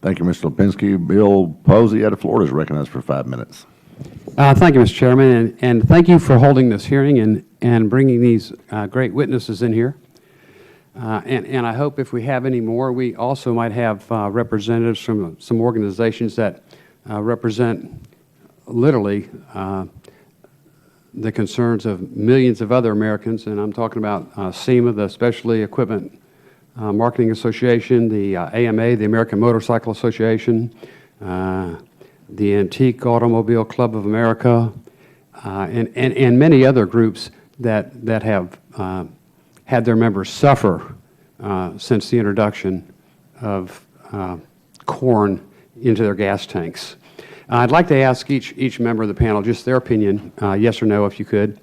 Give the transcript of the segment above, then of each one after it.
Thank you, Mr. Lipinski. Bill Posey, out of Florida, is recognized for 5 minutes. Thank you, Mr. Chairman, and thank you for holding this hearing and bringing these great witnesses in here. And I hope if we have any more, we also might have representatives from some organizations that represent literally the concerns of millions of other Americans, and I'm talking about SEMA, the Specialty Equipment Marketing Association, the AMA, the American Motorcycle Association, the Antique Automobile Club of America, and many other groups that have had their members suffer since the introduction of corn into their gas tanks. I'd like to ask each member of the panel just their opinion, yes or no, if you could,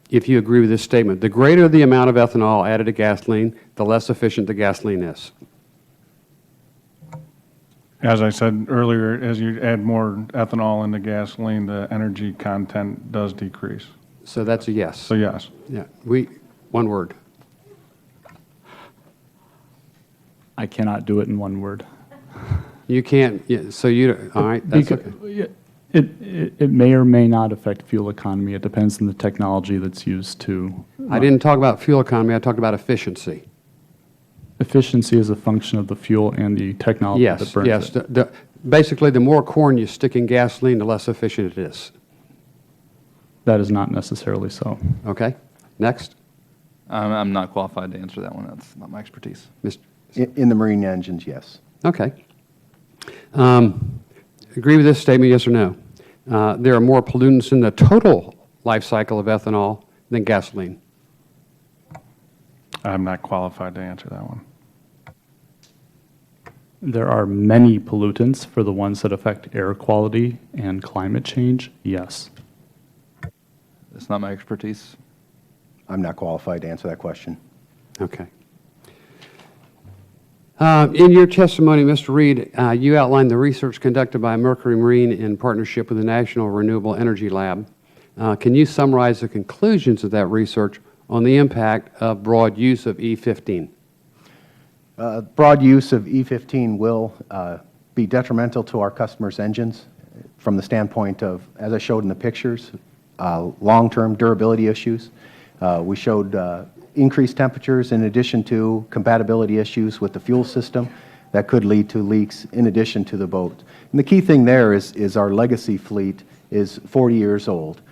if you agree with this statement. The greater the amount of ethanol added to gasoline, the less efficient the gasoline is. As I said earlier, as you add more ethanol into gasoline, the energy content does decrease. So that's a yes. So yes. Yeah. One word. I cannot do it in one word. You can't. Yeah, so you. All right. That's okay. It may or may not affect fuel economy. It depends on the technology that's used to. I didn't talk about fuel economy. I talked about efficiency. Efficiency is a function of the fuel and the technology that burns yes. it. Basically, the more corn you stick in gasoline, the less efficient it is. That is not necessarily so. Okay. Next. I'm not qualified to answer that one. That's not my expertise. Mr. In the marine engines, yes. Okay. Agree with this statement, yes or no? There are more pollutants in the total life cycle of ethanol than gasoline. I'm not qualified to answer that one. There are many pollutants for the ones that affect air quality and climate change, yes. That's not my expertise. I'm not qualified to answer that question. Okay. In your testimony, Mr. Reid, you outlined the research conducted by Mercury Marine in partnership with the National Renewable Energy Lab. Can you summarize the conclusions of that research on the impact of broad use of E15? Broad use of E15 will be detrimental to our customers' engines from the standpoint of, as I showed in the pictures, long-term durability issues. We showed increased temperatures in addition to compatibility issues with the fuel system that could lead to leaks in addition to the boat. And the key thing there is our legacy fleet is 40 years old.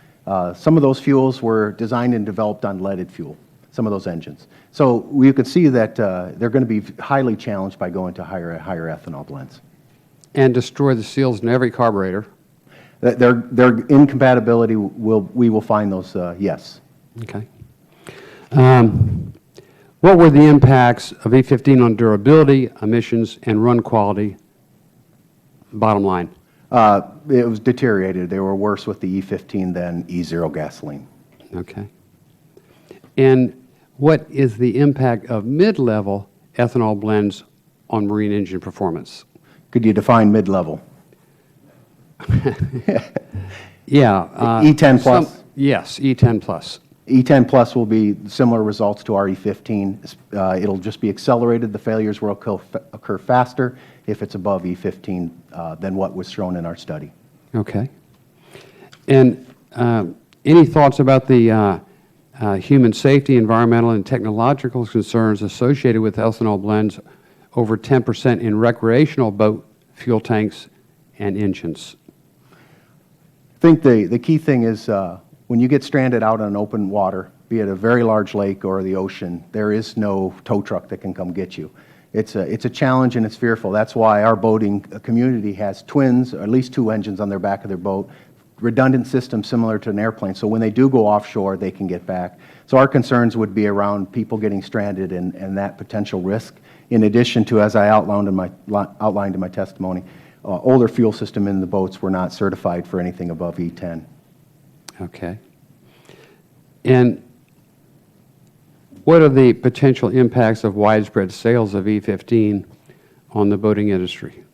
Some of those fuels were designed and developed on leaded fuel, some of those engines. So we could see that they're going to be highly challenged by going to higher ethanol blends. And destroy the seals in every carburetor. Their incompatibility, we will find those, yes. Okay. What were the impacts of E15 on durability, emissions, and run quality, bottom line? It was deteriorated. They were worse with the E15 than E0 gasoline. Okay. And what is the impact of mid-level ethanol blends on marine engine performance? Could you define mid-level? Yeah. E10 plus? Yes, E10 plus. E10 plus will be similar results to our E15. It'll just be accelerated. The failures will occur faster if it's above E15 than what was shown in our study. Okay. And any thoughts about the human safety, environmental, and technological concerns associated with ethanol blends over 10% in recreational boat fuel tanks and engines? I think the key thing is when you get stranded out on open water, be it a very large lake or the ocean, there is no tow truck that can come get you. It's a challenge and it's fearful. That's why our boating community has twins, or at least 2 engines on their back of their boat, redundant systems similar to an airplane. So when they do go offshore, they can get back. So our concerns would be around people getting stranded and that potential risk. In addition to, as I outlined in my testimony, older fuel system in the boats were not certified for anything above E10. Okay. And what are the potential impacts of widespread sales of E15 on the boating industry?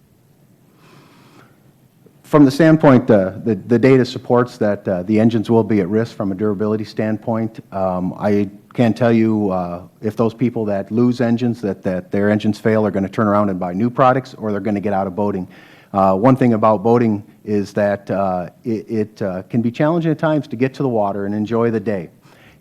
From the standpoint, the data supports that the engines will be at risk from a durability standpoint. I can tell you if those people that lose engines, that their engines fail, are going to turn around and buy new products, or they're going to get out of boating. One thing about boating is that it can be challenging at times to get to the water and enjoy the day.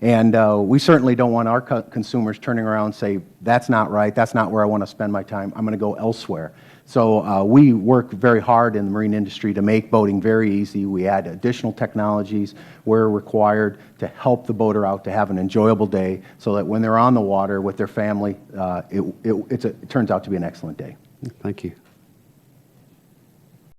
And we certainly don't want our consumers turning around and say, that's not right, that's not where I want to spend my time, I'm going to go elsewhere. So we work very hard in the marine industry to make boating very easy. We add additional technologies where required to help the boater out to have an enjoyable day so that when they're on the water with their family, it turns out to be an excellent day. Thank you.